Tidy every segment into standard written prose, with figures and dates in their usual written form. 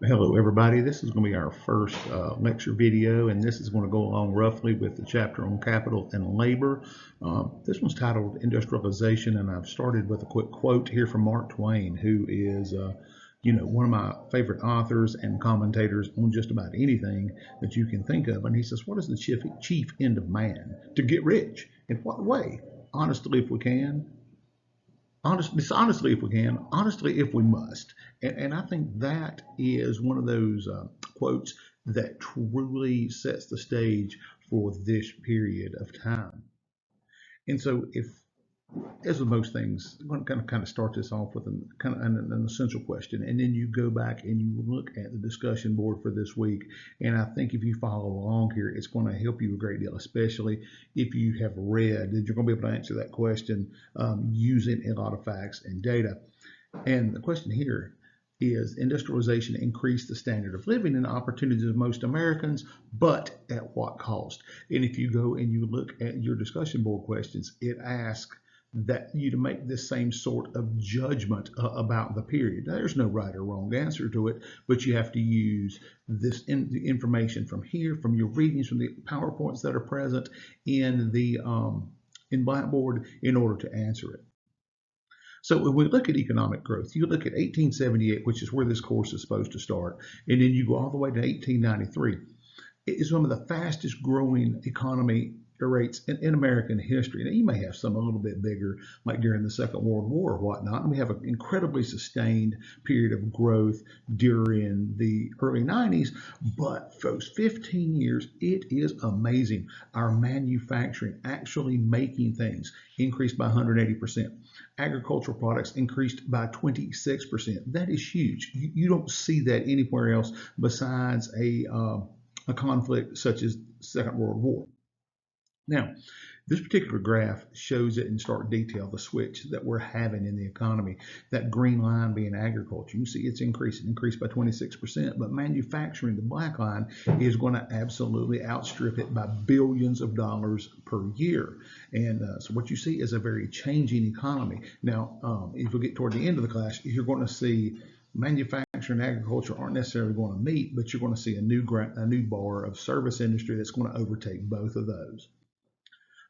Hello, everybody. This is going to be our first lecture video, and this is going to go along roughly with the chapter on capital and labor. This one's titled Industrialization, and I've started with a quick quote here from Mark Twain, who is, one of my favorite authors and commentators on just about anything that you can think of. And he says, "What is the chief end of man? To get rich. In what way? Honestly, if we can." Honestly, if we can, honestly, if we must. And I think that is one of those quotes that truly sets the stage for this period of time. And so, if as with most things, I'm going to kind of start this off with an essential question, and then you go back and you look at the discussion board for this week. And I think if you follow along here, it's going to help you a great deal, especially if you have read. That you're going to be able to answer that question using a lot of facts and data. And the question here is: industrialization increased the standard of living and opportunities of most Americans, but at what cost? And if you go and you look at your discussion board questions, it asks that you to make this same sort of judgment about the period. Now, there's no right or wrong answer to it, but you have to use the information from here, from your readings, from the PowerPoints that are present in the in Blackboard in order to answer it. So when we look at economic growth, you look at 1878, which is where this course is supposed to start, and then you go all the way to 1893. It is one of the fastest growing economy rates in American history. Now, you may have some a little bit bigger, like during the Second World War or whatnot. And we have an incredibly sustained period of growth during the early 90s. But folks, 15 years, it is amazing. Our manufacturing, actually making things, increased by 180%. Agricultural products increased by 26%. That is huge. You don't see that anywhere else besides a conflict such as the Second World War. Now, this particular graph shows it in stark detail, the switch that we're having in the economy. That green line being agriculture. You see it's increased by 26%, but manufacturing, the black line, is going to absolutely outstrip it by billions of dollars per year. And so what you see is a very changing economy. Now, if we get toward the end of the class, you're going to see manufacturing and agriculture aren't necessarily going to meet, but you're going to see a new bar of service industry that's going to overtake both of those.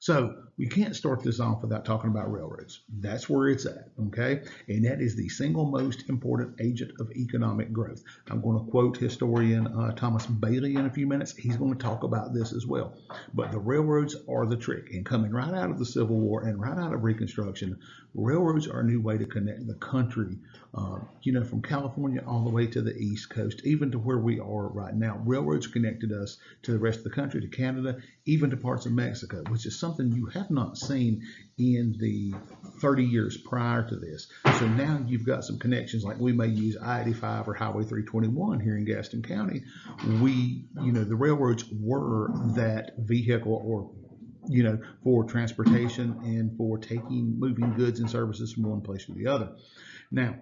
So we can't start this off without talking about railroads. That's where it's at, okay? And that is the single most important agent of economic growth. I'm going to quote historian Thomas Bailey in a few minutes. He's going to talk about this as well. But the railroads are the trick. And coming right out of the Civil War and right out of Reconstruction, railroads are a new way to connect the country, from California all the way to the East Coast, even to where we are right now. Railroads connected us to the rest of the country, to Canada, even to parts of Mexico, which is something you have not seen in the 30 years prior to this. So now you've got some connections, like we may use I-85 or Highway 321 here in Gaston County. The railroads were that vehicle, or for transportation and for moving goods and services from one place to the other. Now,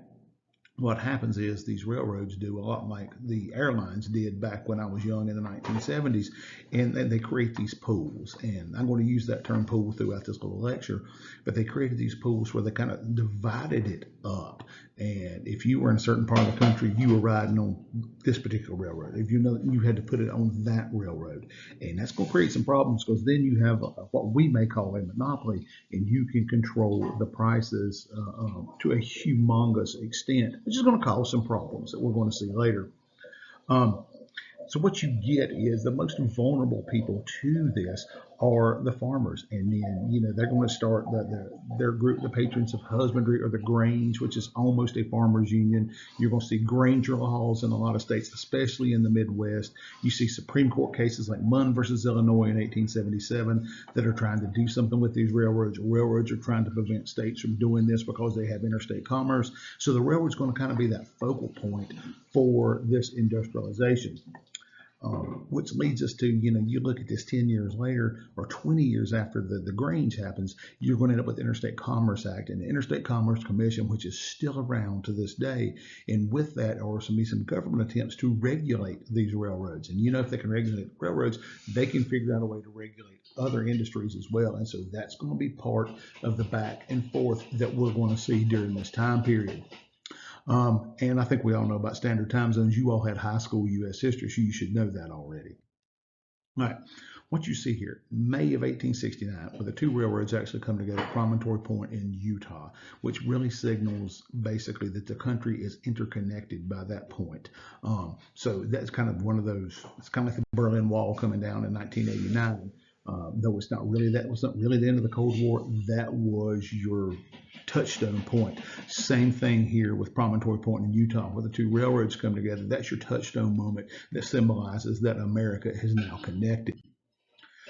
what happens is these railroads do a lot like the airlines did back when I was young in the 1970s, and they create these pools. And I'm going to use that term pool throughout this little lecture, but they created these pools where they kind of divided it up. And if you were in a certain part of the country, you were riding on this particular railroad. If you had to put it on that railroad, and that's going to create some problems, because then you have what we may call a monopoly, and you can control the prices to a humongous extent, which is going to cause some problems that we're going to see later. So what you get is the most vulnerable people to this are the farmers, and then they're going to start their group, the patrons of husbandry, or the Grange, which is almost a farmers union. You're going to see Granger laws in a lot of states, especially in the Midwest. You see Supreme Court cases like Munn versus Illinois in 1877 that are trying to do something with these railroads. Railroads are trying to prevent states from doing this because they have interstate commerce. So the railroad's going to kind of be that focal point for this industrialization. Which leads us to, you look at this 10 years later or 20 years after the Grange happens, you're going to end up with the Interstate Commerce Act and the Interstate Commerce Commission, which is still around to this day. And with that are some government attempts to regulate these railroads. And if they can regulate railroads, they can figure out a way to regulate other industries as well. And so that's going to be part of the back and forth that we're going to see during this time period. And I think we all know about standard time zones. You all had high school U.S. history, so you should know that already. All right, what you see here, May of 1869, where the two railroads actually come together at Promontory Point in Utah, which really signals basically that the country is interconnected by that point. So that's kind of one of those, it's kind of like the Berlin Wall coming down in 1989. Though it's not really, that was not really the end of the Cold War, that was your touchstone point. Same thing here with Promontory Point in Utah, where the two railroads come together. That's your touchstone moment that symbolizes that America is now connected.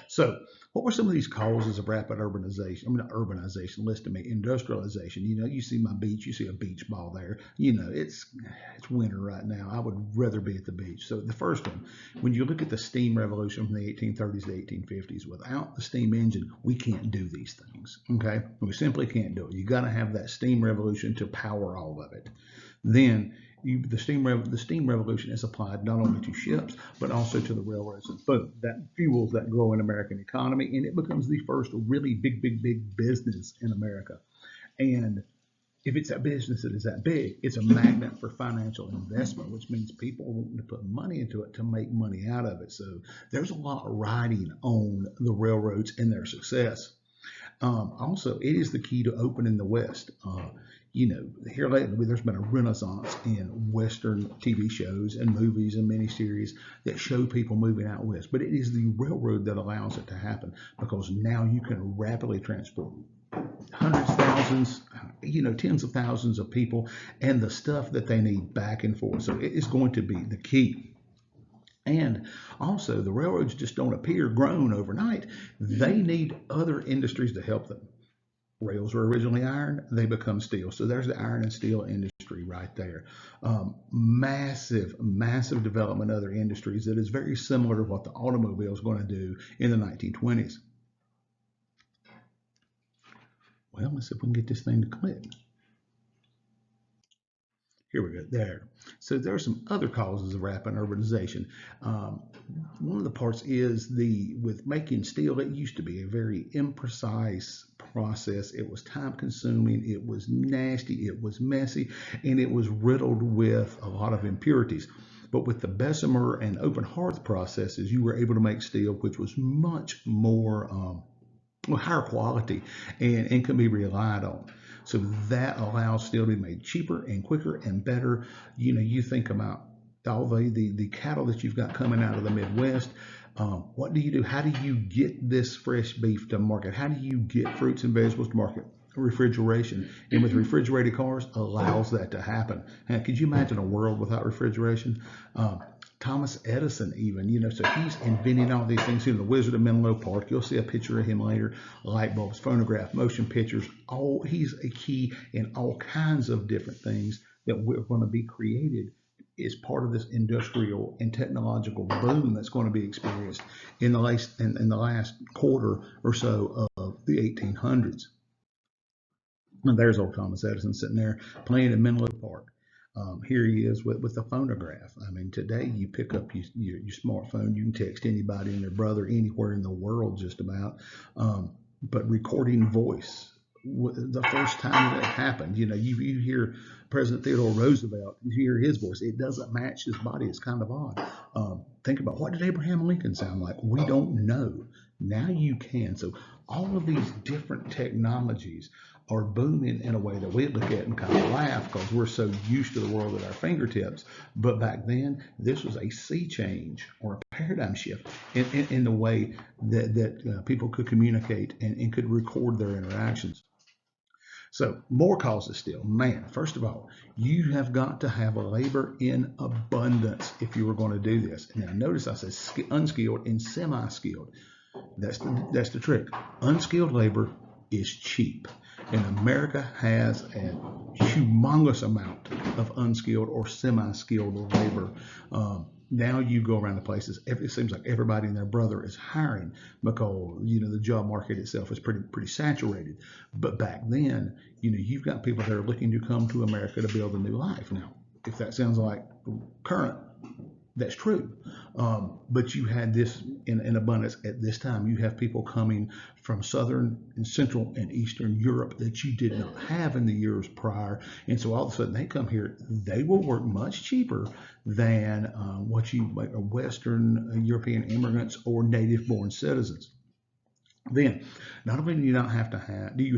So, what were some of these causes of rapid urbanization? I mean, not urbanization, listen to me, industrialization. You know, you see my beach, you see a beach ball there. You know, it's winter right now. I would rather be at the beach. So, the first one, when you look at the steam revolution from the 1830s to 1850s, without the steam engine, we can't do these things. Okay, we simply can't do it. You got to have that steam revolution to power all of it. Then the steam revolution is applied not only to ships but also to the railroads and boat. That fuels that growing American economy, and it becomes the first really big business in America. And if it's a business that is that big, it's a magnet for financial investment, which means people want to put money into it to make money out of it. So there's a lot riding on the railroads and their success. Also, it is the key to opening the West. You know, here lately, there's been a renaissance in Western TV shows and movies and miniseries that show people moving out west. But it is the railroad that allows it to happen, because now you can rapidly transport hundreds, thousands, you know, tens of thousands of people and the stuff that they need back and forth. So it is going to be the key. And also, the railroads just don't appear grown overnight. They need other industries to help them. Rails were originally iron, they become steel. So there's the iron and steel industry right there. Massive development of other industries that is very similar to what the automobile is going to do in the 1920s. Well, let's see if we can get this thing to click. Here we go, there. So there are some other causes of rapid urbanization. One of the parts is with making steel, it used to be a very imprecise process. It was time consuming, it was nasty, it was messy, and it was riddled with a lot of impurities. But with the Bessemer and open hearth processes, you were able to make steel which was much more higher quality and can be relied on. So that allows steel to be made cheaper and quicker and better. You know, you think about all the cattle that you've got coming out of the Midwest. What do you do? How do you get this fresh beef to market? How do you get fruits and vegetables to market? Refrigeration. And with refrigerated cars allows that to happen. And could you imagine a world without refrigeration? Thomas Edison even, you know, so he's inventing all these things. You know, the Wizard of Menlo Park, you'll see a picture of him later, light bulbs, phonograph, motion pictures, he's a key in all kinds of different things that we're going to be created as part of this industrial and technological boom that's going to be experienced in the last quarter or so of the 1800s. And there's old Thomas Edison sitting there playing in Menlo Park. Here he is with a phonograph. I mean, today you pick up your smartphone, you can text anybody and their brother anywhere in the world just about. But recording voice, the first time that happened, you know, you hear President Theodore Roosevelt, you hear his voice. It doesn't match his body. It's kind of odd. Think about, what did Abraham Lincoln sound like? We don't know. Now you can. So all of these different technologies are booming in a way that we look at and kind of laugh because we're so used to the world at our fingertips. But back then, this was a sea change or a paradigm shift in the way that people could communicate and could record their interactions. So more causes still. Man, first of all, you have got to have labor in abundance if you were going to do this. Now notice I said unskilled and semi-skilled. That's the trick. Unskilled labor is cheap. And America has a humongous amount of unskilled or semi-skilled labor. Now you go around the places, it seems like everybody and their brother is hiring because, you know, the job market itself is pretty saturated. But back then, you know, you've got people that are looking to come to America to build a new life. Now, if that sounds like current, That's true. But you had this in abundance at this time. You have people coming from Southern and Central and Eastern Europe that you did not have in the years prior. And so all of a sudden they come here, they will work much cheaper than what you like Western European immigrants or native born citizens. Then, not only do you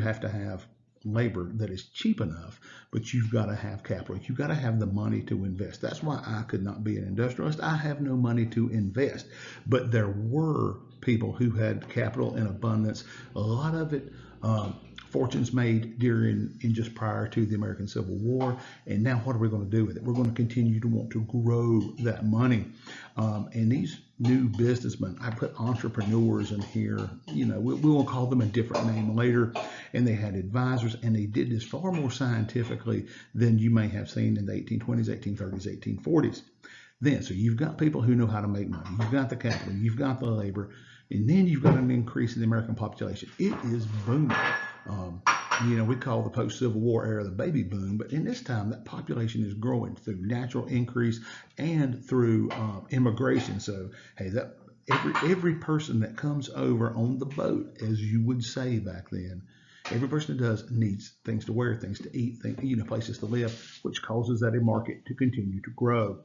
have to have labor that is cheap enough, but you've got to have capital. You've got to have the money to invest. That's why I could not be an industrialist. I have no money to invest. But there were people who had capital in abundance. A lot of it, fortunes made during and just prior to the American Civil War. And now, what are we going to do with it? We're going to continue to want to grow that money. And these new businessmen, I put entrepreneurs in here. We will call them a different name later. And they had advisors, and they did this far more scientifically than you may have seen in the 1820s, 1830s, 1840s. Then, so you've got people who know how to make money. You've got the capital. You've got the labor. And then you've got an increase in the American population. It is booming. Um, we call the post-Civil War era the baby boom, but in this time, that population is growing through natural increase and through immigration. So, hey, that every person that comes over on the boat, as you would say back then, every person that does needs things to wear, things to eat, places to live, which causes that market to continue to grow.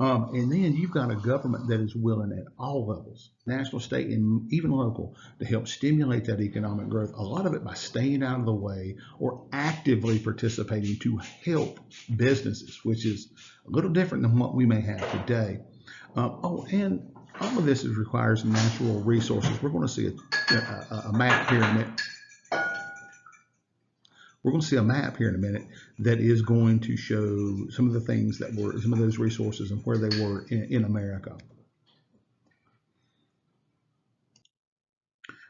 And then you've got a government that is willing at all levels, national, state, and even local, to help stimulate that economic growth. A lot of it by staying out of the way or actively participating to help businesses, which is a little different than what we may have today. And all of this requires natural resources. We're going to see a map here in a minute. We're going to see a map here in a minute that is going to show some of the things that were some of those resources and where they were in America.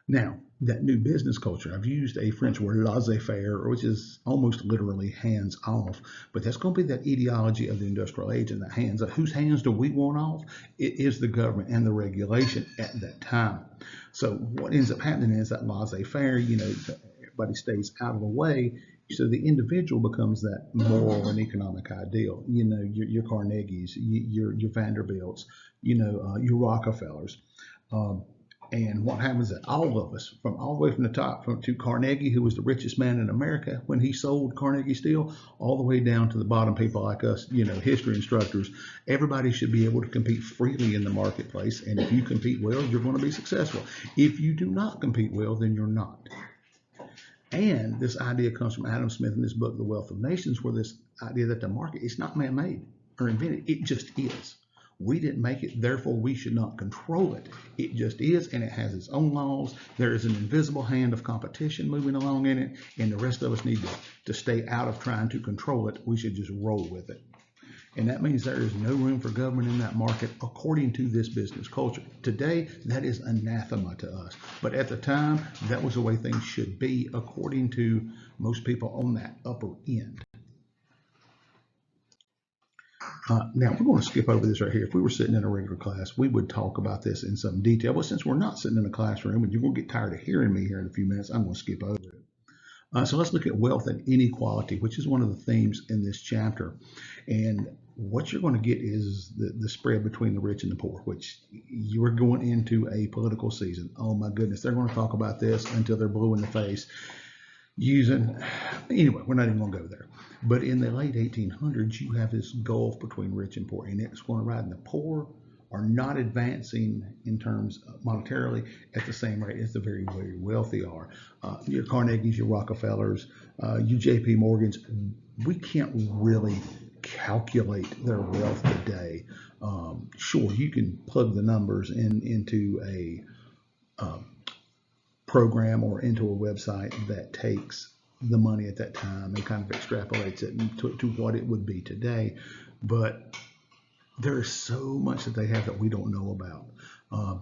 Now, that new business culture, I've used a French word, laissez-faire, which is almost literally hands off, but that's going to be that ideology of the industrial age and the hands off. Whose hands do we want off? It is the government and the regulation at that time. So what ends up happening is that laissez-faire, everybody stays out of the way. So the individual becomes that moral and economic ideal. Your Carnegies, your Vanderbilts, your Rockefellers. And what happens is that all of us, from all the way from the top, to Carnegie, who was the richest man in America when he sold Carnegie Steel, all the way down to the bottom people like us, history instructors, everybody should be able to compete freely in the marketplace. And if you compete well, you're going to be successful. If you do not compete well, then you're not. And this idea comes from Adam Smith in his book, The Wealth of Nations, where this idea that the market is not man-made or invented. It just is. We didn't make it, therefore we should not control it. It just is, and it has its own laws. There is an invisible hand of competition moving along in it, and the rest of us need to stay out of trying to control it. We should just roll with it. And that means there is no room for government in that market according to this business culture. Today, that is anathema to us. But at the time, that was the way things should be according to most people on that upper end. Now, we're going to skip over this right here. If we were sitting in a regular class, we would talk about this in some detail. But since we're not sitting in a classroom and you're going to get tired of hearing me here in a few minutes, I'm going to skip over it. So let's look at wealth and inequality, which is one of the themes in this chapter. And what you're going to get is the spread between the rich and the poor, which you are going into a political season. Oh my goodness, they're going to talk about this until they're blue in the face. Anyway, we're not even going to go there. But in the late 1800s, you have this gulf between rich and poor, and it's going to rise. And the poor are not advancing in terms monetarily at the same rate as the very, very wealthy are. Your Carnegies, your Rockefellers, your J.P. Morgans, we can't really calculate their wealth today. Sure, you can plug the numbers into a program or into a website that takes the money at that time and kind of extrapolates it to what it would be today. But there is so much that they have that we don't know about.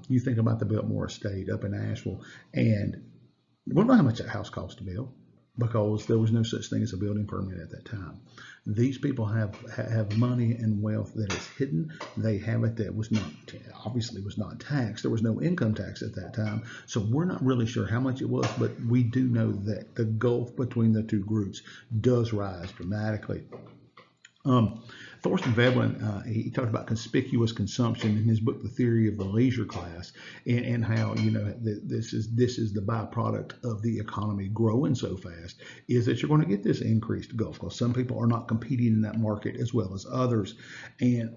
You think about the Biltmore Estate up in Asheville, and we don't know how much that house cost to build because there was no such thing as a building permit at that time. These people have money and wealth that is hidden. They have it that was not taxed. There was no income tax at that time. So we're not really sure how much it was, but we do know that the gulf between the two groups does rise dramatically. For Thorstein Veblen, he talked about conspicuous consumption in his book, The Theory of the Leisure Class, and how, this is the byproduct of the economy growing so fast, is that you're going to get this increased gulf, because some people are not competing in that market as well as others. And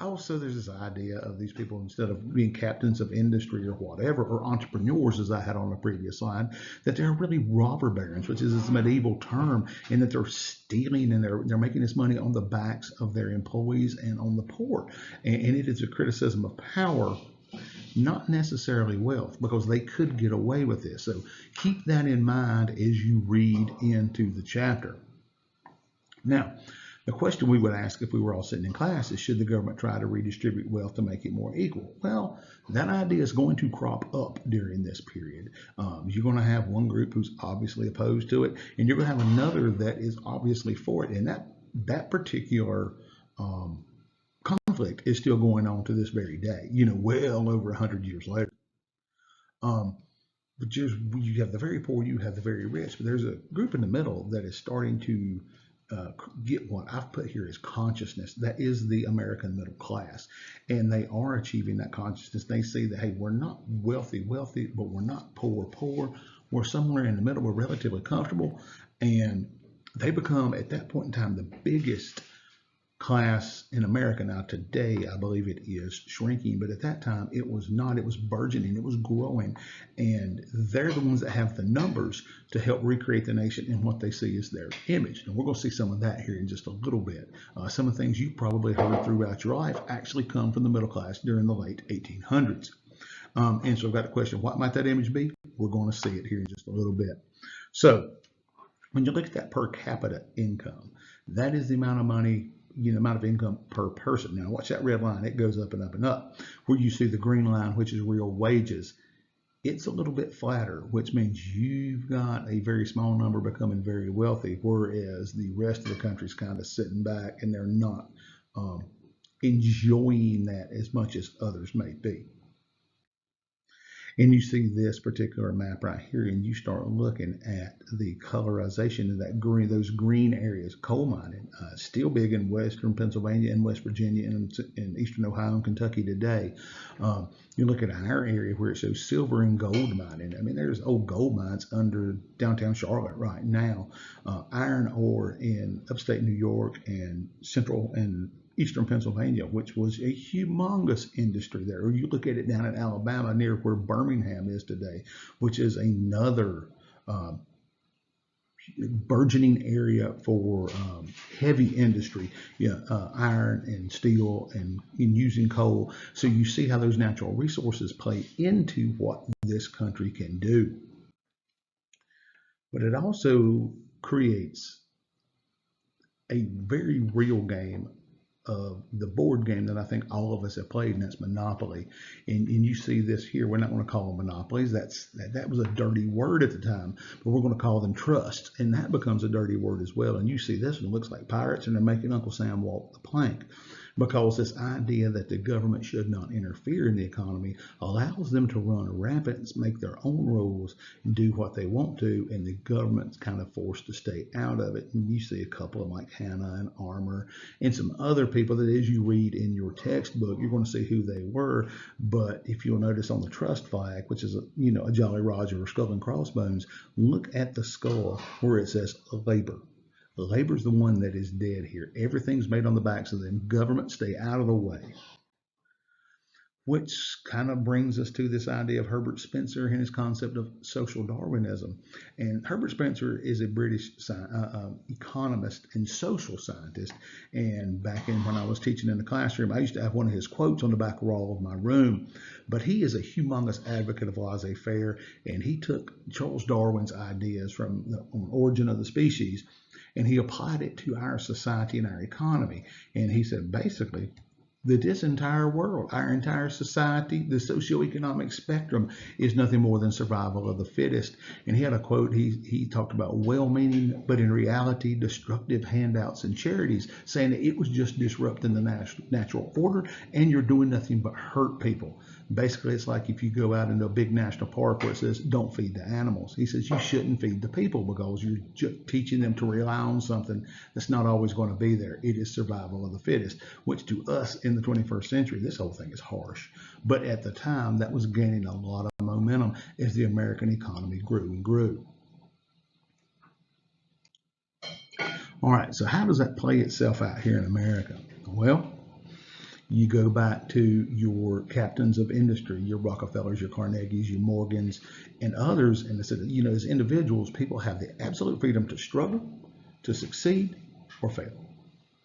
also there's this idea of these people, instead of being captains of industry or whatever, or entrepreneurs, as I had on the previous slide, that they're really robber barons, which is this medieval term, and that they're stealing and they're making this money on the backs of their employees and on the poor. And it is a criticism of power, not necessarily wealth, because they could get away with this. So keep that in mind as you read into the chapter. Now, the question we would ask if we were all sitting in class is, should the government try to redistribute wealth to make it more equal? Well, that idea is going to crop up during this period. You're going to have one group who's obviously opposed to it, and you're going to have another that is obviously for it. And that particular conflict is still going on to this very day, well over 100 years later. But you have the very poor, you have the very rich, but there's a group in the middle that is starting to get what I've put here as consciousness. That is the American middle class, and they are achieving that consciousness. They see that, hey, we're not wealthy, but we're not poor. We're somewhere in the middle. We're relatively comfortable, and they become, at that point in time, the biggest class in America. Now today, I believe it is shrinking, but at that time it was not. It was burgeoning, it was growing, and they're the ones that have the numbers to help recreate the nation in what they see as their image. And we're going to see some of that here in just a little bit. Some of the things you've probably heard throughout your life actually come from the middle class during the late 1800s. And so I've got a question, what might that image be? We're going to see it here in just a little bit. So when you look at that per capita income, that is the amount of money, amount of income per person. Now watch that red line. It goes up and up and up. Where you see the green line, which is real wages, it's a little bit flatter, which means you've got a very small number becoming very wealthy, whereas the rest of the country is kind of sitting back and they're not enjoying that as much as others may be. And you see this particular map right here, and you start looking at the colorization of that green, those green areas. Coal mining, still big in western Pennsylvania and West Virginia and in eastern Ohio and Kentucky today. You look at our area where it shows silver and gold mining. I mean, there's old gold mines under downtown Charlotte right now. Iron ore in upstate New York and central and eastern Pennsylvania, which was a humongous industry there. Or you look at it down in Alabama near where Birmingham is today, which is another burgeoning area for heavy industry, iron and steel and using coal. So you see how those natural resources play into what this country can do. But it also creates a very real game of the board game that I think all of us have played, and that's Monopoly. And you see this here. We're not going to call them monopolies. That was a dirty word at the time, but we're going to call them trusts, and that becomes a dirty word as well. And you see this one, it looks like pirates, and they're making Uncle Sam walk the plank, because this idea that the government should not interfere in the economy allows them to run rampant, make their own rules, and do what they want to, and the government's kind of forced to stay out of it. And you see a couple of like Hannah and Armour and some other people that, as you read in your textbook, you're going to see who they were. But if you'll notice on the trust flag, which is a Jolly Roger or Skull and Crossbones, look at the skull where it says labor. Labor's the one that is dead here. Everything's made on the backs of them. Government, stay out of the way. Which kind of brings us to this idea of Herbert Spencer and his concept of social Darwinism. And Herbert Spencer is a British economist and social scientist. And back when I was teaching in the classroom, I used to have one of his quotes on the back wall of my room. But he is a humongous advocate of laissez-faire, and he took Charles Darwin's ideas from the origin of the species, and he applied it to our society and our economy. And he said, basically, that this entire world, our entire society, the socioeconomic spectrum is nothing more than survival of the fittest. And he had a quote, he talked about well-meaning, but in reality, destructive handouts and charities, saying that it was just disrupting the natural order and you're doing nothing but hurt people. Basically, it's like if you go out into a big national park where it says, don't feed the animals. He says you shouldn't feed the people because you're just teaching them to rely on something that's not always going to be there. It is survival of the fittest, which to us in the 21st century, this whole thing is harsh. But at the time, that was gaining a lot of momentum as the American economy grew and grew. All right, so how does that play itself out here in America? Well, you go back to your captains of industry, your Rockefellers, your Carnegies, your Morgans, and others. And they said, you know, as individuals, people have the absolute freedom to struggle, to succeed, or fail.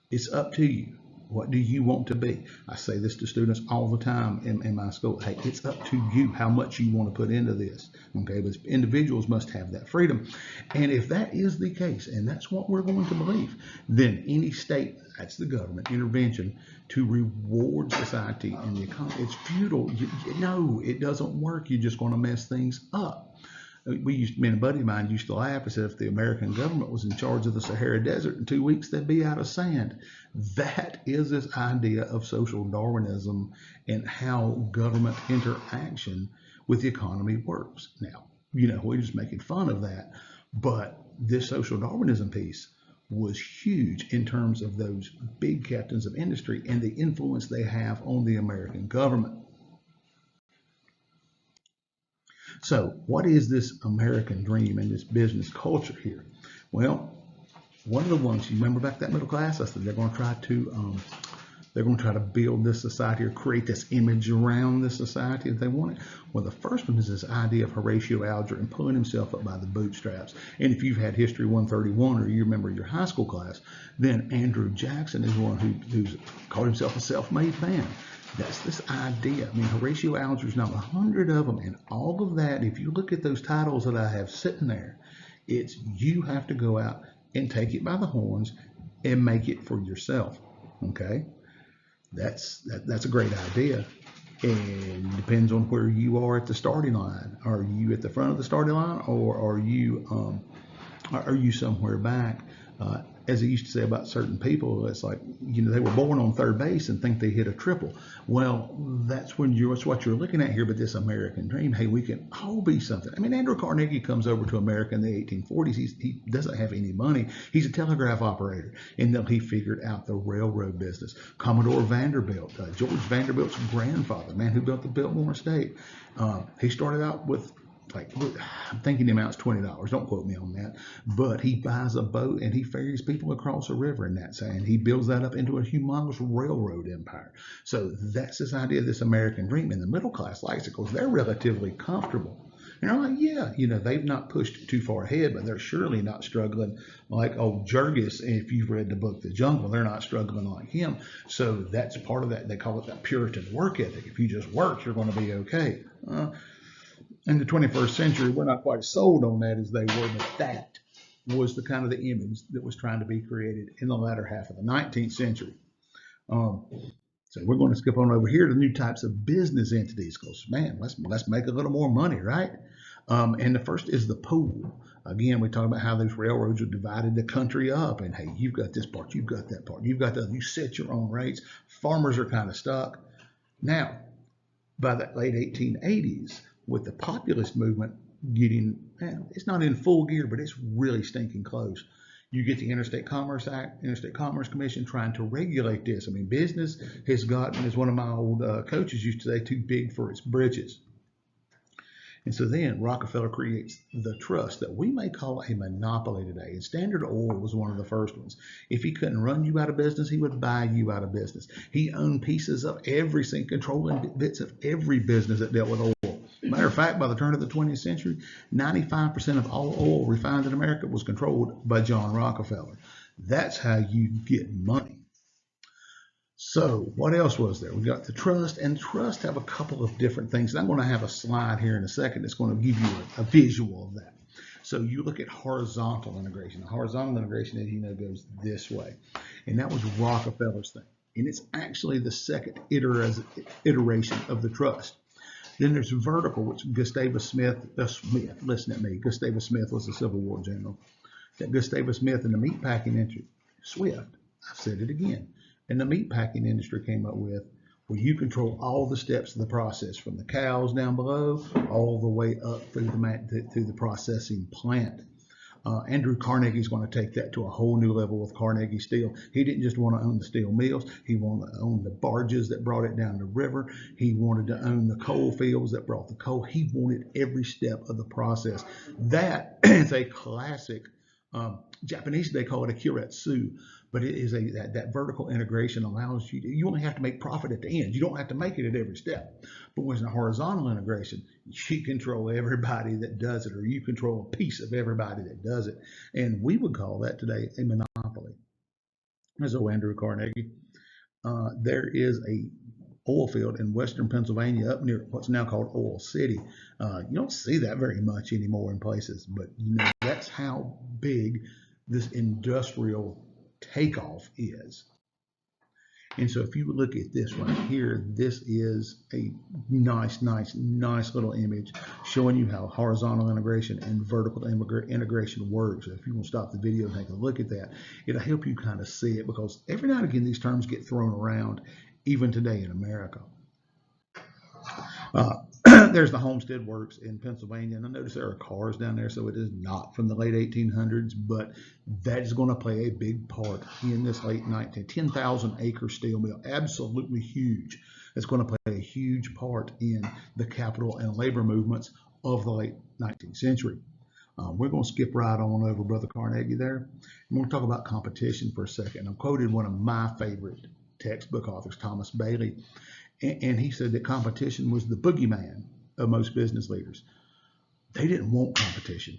It's up to you. What do you want to be? I say this to students all the time in my school. Hey, it's up to you how much you want to put into this. Okay, but individuals must have that freedom. And if that is the case, and that's what we're going to believe, then any state, that's the government intervention to reward society and the economy, it's futile. No, it doesn't work. You're just going to mess things up. Me and a buddy of mine used to laugh and said if the American government was in charge of the Sahara Desert in 2 weeks, they'd be out of sand. That is this idea of social Darwinism and how government interaction with the economy works. Now, you know, we're just making fun of that, but this social Darwinism piece was huge in terms of those big captains of industry and the influence they have on the American government. So what is this American dream and this business culture here? Well, one of the ones, you remember back that middle class, I said they're going to try to build this society or create this image around this society if they want it. Well, the first one is this idea of Horatio Alger and pulling himself up by the bootstraps. And if you've had History 131 or you remember your high school class, then Andrew Jackson is one who's called himself a self-made man. That's this idea. I mean, Horatio Alger's not 100 of them, and all of that, if you look at those titles that I have sitting there, it's you have to go out and take it by the horns and make it for yourself. Okay? That's a great idea. And it depends on where you are at the starting line. Are you at the front of the starting line, or are you somewhere back? As they used to say about certain people, it's like, you know, they were born on third base and think they hit a triple. Well, that's what you're looking at here. But this American dream, hey, we can all be something. I mean, Andrew Carnegie comes over to America in the 1840s. He doesn't have any money. He's a telegraph operator, and then he figured out the railroad business. Commodore Vanderbilt, George Vanderbilt's grandfather, man who built the Biltmore Estate, he started out with, like, I'm thinking the amount's $20. Don't quote me on that. But he buys a boat and he ferries people across a river in that, and he builds that up into a humongous railroad empire. So that's this idea of this American dream. And the middle class likes it because they're relatively comfortable. And they're like, yeah, you know, they've not pushed too far ahead, but they're surely not struggling like old Jurgis. And if you've read the book The Jungle, they're not struggling like him. So that's part of that. They call it that Puritan work ethic. If you just work, you're going to be okay. In the 21st century, we're not quite sold on that as they were, but that was the kind of the image that was trying to be created in the latter half of the 19th century. So we're going to skip on over here to new types of business entities because, man, let's make a little more money, right? And the first is the pool. Again, we talk about how those railroads are divided the country up, and hey, you've got this part, you've got that part, you've got that. You set your own rates. Farmers are kind of stuck. Now, by the late 1880s, with the populist movement getting, it's not in full gear, but it's really stinking close. You get the Interstate Commerce Act, Interstate Commerce Commission trying to regulate this. I mean, business has gotten, as one of my old coaches used to say, too big for its britches. And so then Rockefeller creates the trust that we may call a monopoly today. And Standard Oil was one of the first ones. If he couldn't run you out of business, he would buy you out of business. He owned pieces of everything, controlling bits of every business that dealt with oil. Matter of fact, by the turn of the 20th century, 95% of all oil refined in America was controlled by John Rockefeller. That's how you get money. So what else was there? We got the trust, and trust have a couple of different things. I'm going to have a slide here in a second that's going to give you a visual of that. So you look at horizontal integration. The horizontal integration, as you know, goes this way. And that was Rockefeller's thing. and it's actually the second iteration of the trust. Then there's vertical, which Gustavus Smith, listen at me, Gustavus Smith was a Civil War general. That Gustavus Smith in the meatpacking industry, Swift, I've said it again, and the meatpacking industry came up with, where you control all the steps of the process, from the cows down below all the way up through the processing plant. Andrew Carnegie is going to take that to a whole new level with Carnegie Steel. He didn't just want to own the steel mills. He wanted to own the barges that brought it down the river. He wanted to own the coal fields that brought the coal. He wanted every step of the process. That is a classic. Japanese, they call it a kuretsu, but it is that vertical integration allows you only have to make profit at the end. You don't have to make it at every step. But with a horizontal integration, you control everybody that does it, or you control a piece of everybody that does it. And we would call that today a monopoly. As Andrew Carnegie, there is a oil field in western Pennsylvania up near what's now called Oil City. You don't see that very much anymore in places, but that's how big this industrial takeoff is. And so if you look at this right here, this is a nice little image showing you how horizontal integration and vertical integration works. So if you want to stop the video and take a look at that, it'll help you kind of see it, because every now and again these terms get thrown around, even today in America. There's the Homestead Works in Pennsylvania, and I notice there are cars down there, so it is not from the late 1800s, but that is going to play a big part in this late 10,000 acre steel mill, absolutely huge. It's going to play a huge part in the capital and labor movements of the late 19th century. We're going to skip right on over Brother Carnegie there. I'm going to talk about competition for a second. I've quoted one of my favorite textbook authors, Thomas Bailey, and he said that competition was the boogeyman of most business leaders. They didn't want competition.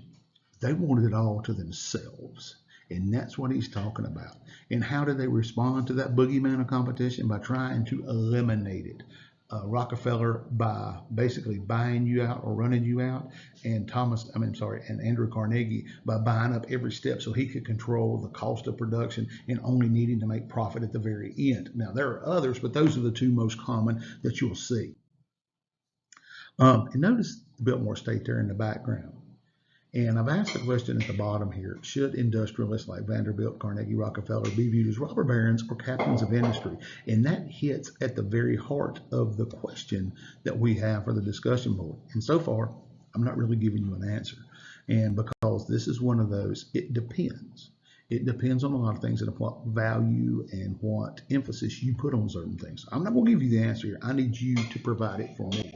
They wanted it all to themselves. And that's what he's talking about. And how do they respond to that boogeyman of competition? By trying to eliminate it. Rockefeller by basically buying you out or running you out, and Andrew Carnegie by buying up every step so he could control the cost of production and only needing to make profit at the very end. Now, there are others, but those are the two most common that you'll see. And notice the Biltmore State there in the background. And I've asked the question at the bottom here: should industrialists like Vanderbilt, Carnegie, Rockefeller be viewed as robber barons or captains of industry? And that hits at the very heart of the question that we have for the discussion board. And so far, I'm not really giving you an answer. And because this is one of those, it depends. It depends on a lot of things and what value and what emphasis you put on certain things. I'm not going to give you the answer here. I need you to provide it for me.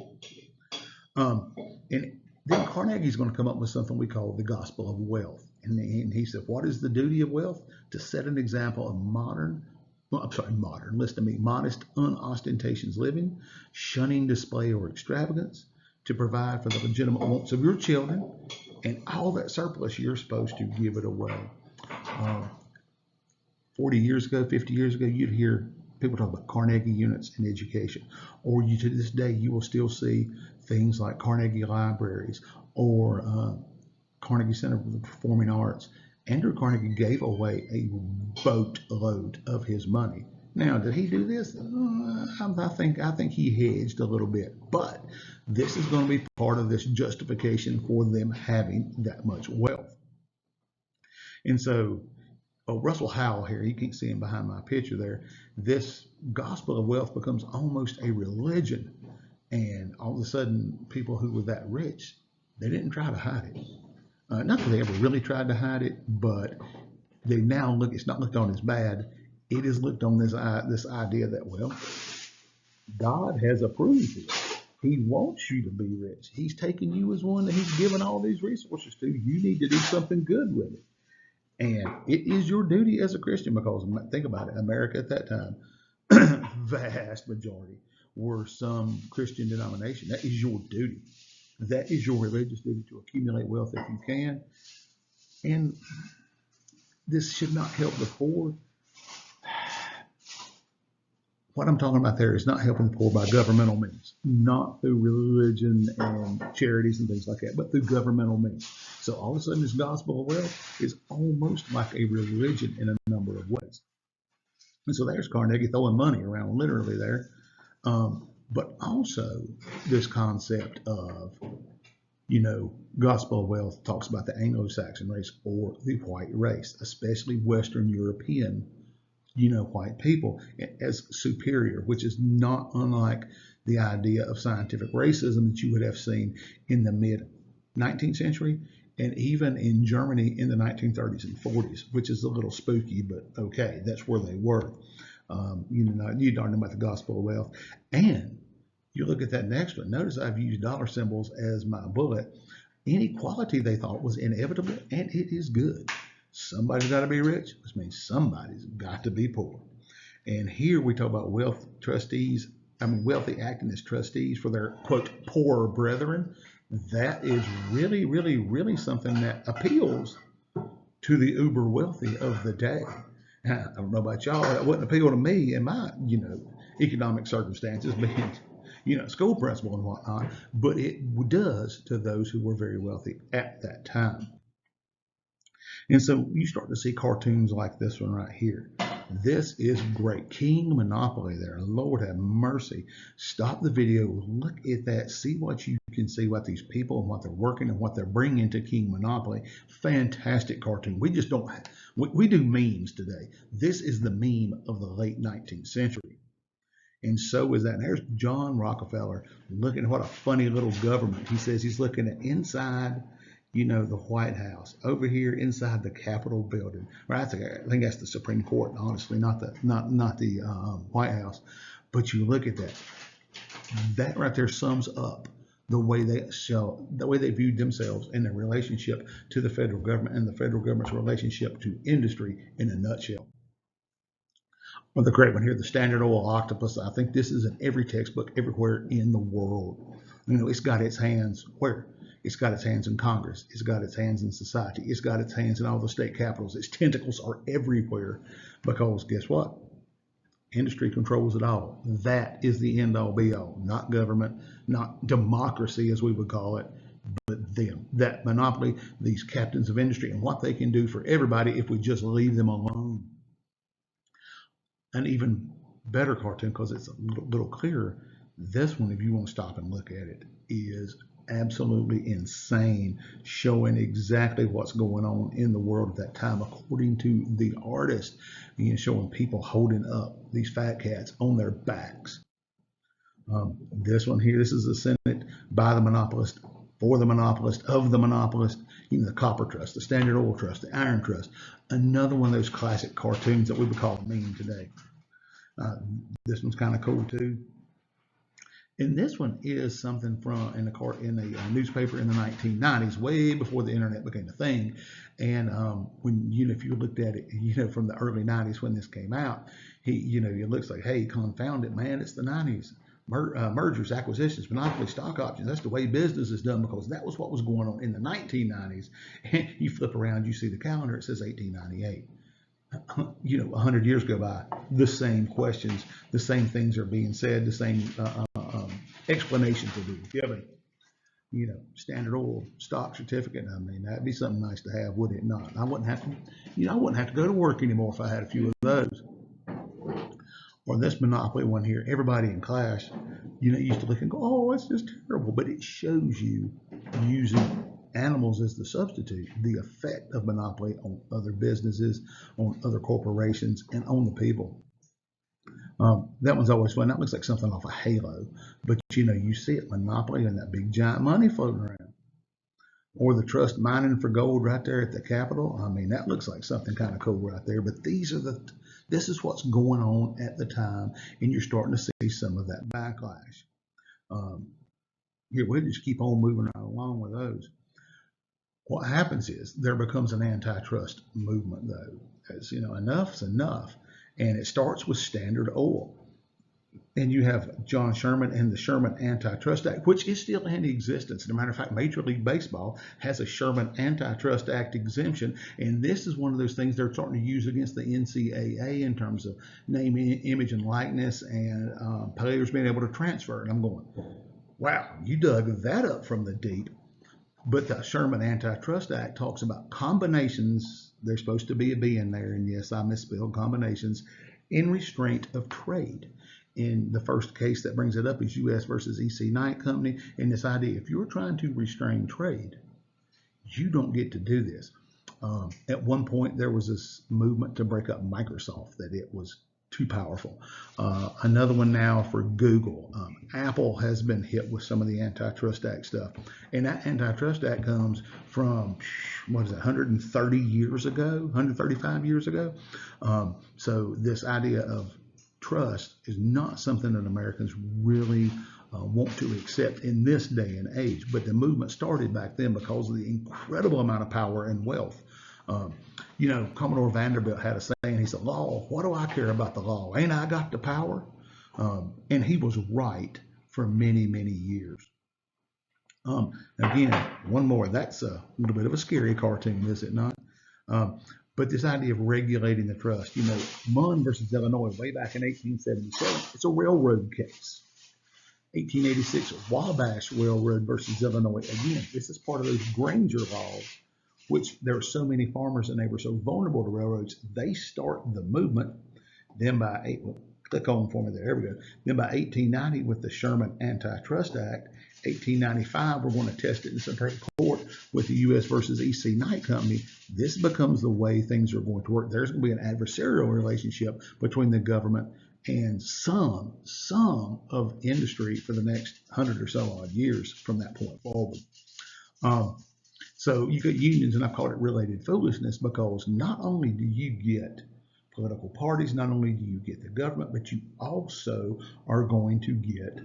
And then Carnegie's going to come up with something we call the gospel of wealth. And he said, what is the duty of wealth? To set an example of modest, unostentatious living, shunning display or extravagance, to provide for the legitimate wants of your children, and all that surplus, you're supposed to give it away. 40 years ago, 50 years ago, you'd hear people talk about Carnegie units in education, or to this day, you will still see things like Carnegie libraries or Carnegie Center for the Performing Arts. Andrew Carnegie gave away a boatload of his money. Now, did he do this? I think he hedged a little bit, but this is going to be part of this justification for them having that much wealth. And so, Russell Howell here, you can't see him behind my picture there. This gospel of wealth becomes almost a religion. And all of a sudden, people who were that rich, they didn't try to hide it. Not that they ever really tried to hide it, but they now it's not looked on as bad. It is looked on this idea that, well, God has approved it. He wants you to be rich. He's taking you as one that he's given all these resources to. You need to do something good with it. And it is your duty as a Christian, because think about it, America at that time, vast majority were some Christian denomination. That is your duty. That is your religious duty, to accumulate wealth if you can. And this should not help the poor. What I'm talking about there is not helping the poor by governmental means, not through religion and charities and things like that, but through governmental means. So all of a sudden, this gospel of wealth is almost like a religion in a number of ways. And so there's Carnegie throwing money around literally there. But also this concept of, gospel of wealth talks about the Anglo-Saxon race or the white race, especially Western European, white people as superior, which is not unlike the idea of scientific racism that you would have seen in the mid 19th century and even in Germany in the 1930s and 40s, which is a little spooky, but okay, that's where they were. You darn about the gospel of wealth. And you look at that next one. Notice I've used dollar symbols as my bullet. Inequality they thought was inevitable, and it is good. Somebody's got to be rich, which means somebody's got to be poor. And here we talk about wealthy acting as trustees for their, quote, poorer brethren. That is really, really, really something that appeals to the uber wealthy of the day. I don't know about y'all, that wouldn't appeal to me in my, economic circumstances, being, school principal and whatnot, but it does to those who were very wealthy at that time. And so you start to see cartoons like this one right here. This is great. King Monopoly there. Lord have mercy. Stop the video. Look at that. See what you can see about these people and what they're working and what they're bringing to King Monopoly. Fantastic cartoon. We just don't, we do memes today. This is the meme of the late 19th century. And so is that. And there's John Rockefeller looking at what a funny little government. He says he's looking at inside the White House, over here inside the Capitol building. Right? I think that's the Supreme Court, honestly, not the White House. But you look at that. That right there sums up the way they viewed themselves and their relationship to the federal government and the federal government's relationship to industry in a nutshell. Well, the great one here, the Standard Oil octopus. I think this is in every textbook everywhere in the world. It's got its hands where? It's got its hands in Congress. It's got its hands in society. It's got its hands in all the state capitals. Its tentacles are everywhere because guess what? Industry controls it all. That is the end all be all. Not government, not democracy as we would call it, but them. That monopoly, these captains of industry and what they can do for everybody if we just leave them alone. An even better cartoon because it's a little clearer. This one, if you want to stop and look at it, is absolutely insane, showing exactly what's going on in the world at that time according to the artist, showing people holding up these fat cats on their backs. This one here, this is the Senate by the monopolist, for the monopolist, of the monopolist, the Copper Trust, the Standard Oil Trust, the Iron Trust, another one of those classic cartoons that we would call a meme today. This one's kind of cool too. And this one is something from in a newspaper in the 1990s, way before the internet became a thing. And when if you looked at it, from the early 90s when this came out, it looks like, hey, confound it, man, it's the 90s. Mergers, acquisitions, monopoly, stock options. That's the way business is done because that was what was going on in the 1990s. And you flip around, you see the calendar, it says 1898. 100 years go by, the same questions, the same things are being said, the same explanations are being given. Standard Oil stock certificate. I mean, that'd be something nice to have, would it not? I wouldn't have to go to work anymore if I had a few of those. Or this monopoly one here, everybody in class, used to look and go, oh, it's just terrible. But it shows you using animals as the substitute, the effect of monopoly on other businesses, on other corporations, and on the people. That one's always fun. That looks like something off a Halo, but you see it, monopoly and that big giant money floating around. Or the trust mining for gold right there at the Capitol. I mean, that looks like something kind of cool right there. But this is what's going on at the time, and you're starting to see some of that backlash. Here, we'll just keep on moving right along with those. What happens is there becomes an antitrust movement, though. As enough's enough, and it starts with Standard Oil. And you have John Sherman and the Sherman Antitrust Act, which is still in existence. As a matter of fact, Major League Baseball has a Sherman Antitrust Act exemption, and this is one of those things they're starting to use against the NCAA in terms of name, image, and likeness, and players being able to transfer. And I'm going, wow, you dug that up from the deep. But the Sherman Antitrust Act talks about combinations. There's supposed to be a B in there, and yes, I misspelled combinations in restraint of trade. In the first case that brings it up is U.S. versus E.C. Knight Company, and this idea, if you're trying to restrain trade, you don't get to do this. At one point, there was this movement to break up Microsoft, that it was too powerful. Another one now for Google. Apple has been hit with some of the Antitrust Act stuff. And that Antitrust Act comes from, 130 years ago, 135 years ago. So this idea of trust is not something that Americans really want to accept in this day and age. But the movement started back then because of the incredible amount of power and wealth. Commodore Vanderbilt had a saying. He said, "Law, what do I care about the law? Ain't I got the power?" And he was right for many, many years. Again, one more. That's a little bit of a scary cartoon, is it not? But this idea of regulating the trust, Munn versus Illinois, way back in 1877, it's a railroad case. 1886, Wabash Railroad versus Illinois. Again, this is part of those Granger laws, which there are so many farmers and they were so vulnerable to railroads, they start the movement. Then click on for me there. There we go. Then by 1890, with the Sherman Antitrust Act, 1895, we're going to test it in Supreme Court with the U.S. versus E.C. Knight Company. This becomes the way things are going to work. There's going to be an adversarial relationship between the government and some of industry for the next 100 or so odd years from that point forward. So you get unions, and I call it related foolishness, because not only do you get political parties, not only do you get the government, but you also are going to get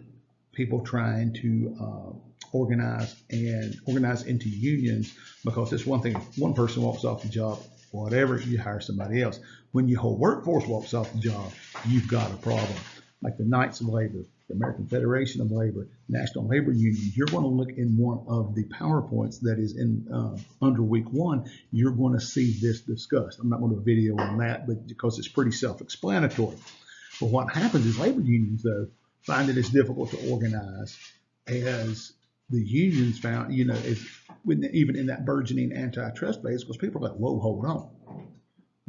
people trying to organize into unions, because it's one thing, if one person walks off the job, whatever, you hire somebody else. When your whole workforce walks off the job, you've got a problem. Like the Knights of Labor, the American Federation of Labor, National Labor Union, you're going to look in one of the PowerPoints that is in under week 1, you're going to see this discussed. I'm not going to video on that, but because it's pretty self-explanatory. But what happens is labor unions, though, find that it's difficult to organize, as the unions found, even in that burgeoning antitrust phase, because people are like, whoa, hold on.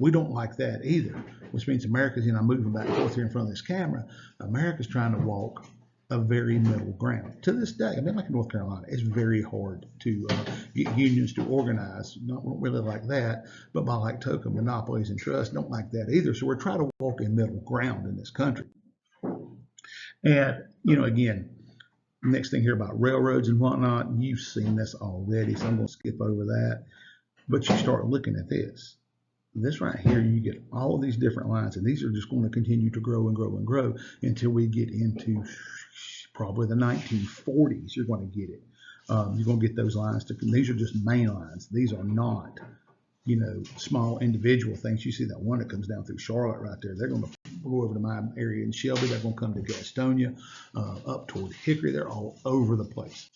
We don't like that either, which means America's, moving back and forth here in front of this camera, America's trying to walk a very middle ground. To this day, like in North Carolina, it's very hard to get unions to organize. Not really like that, but by like token monopolies and trusts, don't like that either. So we're trying to walk a middle ground in this country. And, again, next thing here about railroads and whatnot, you've seen this already, so I'm going to skip over that. But you start looking at this. This right here, you get all of these different lines, and these are just going to continue to grow and grow and grow until we get into probably the 1940s. You're going to get it. You're going to get those lines. These are just main lines. These are not, small individual things. You see that one that comes down through Charlotte right there. They're going to go over to my area in Shelby. They're going to come to Gastonia, up toward Hickory. They're all over the place.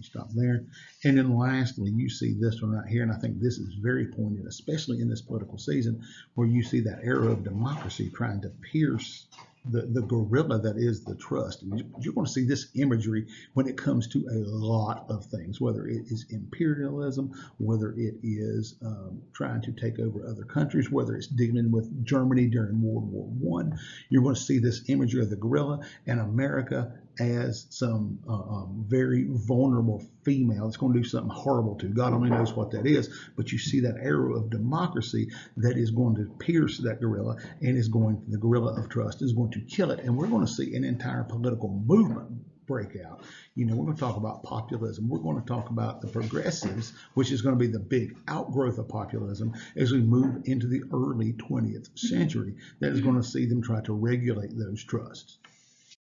Stop there. And then lastly, you see this one right here, and I think this is very poignant, especially in this political season, where you see that arrow of democracy trying to pierce the gorilla that is the trust. And you're going to see this imagery when it comes to a lot of things, whether it is imperialism, whether it is trying to take over other countries, whether it's dealing with Germany during World War I. You're going to see this imagery of the gorilla and America as some very vulnerable female. It's going to do something horrible to. God only knows what that is, but you see that arrow of democracy that is going to pierce that gorilla, and the gorilla of trust is going to kill it. And we're going to see an entire political movement break out. We're going to talk about populism. We're going to talk about the progressives, which is going to be the big outgrowth of populism as we move into the early 20th century. That is going to see them try to regulate those trusts.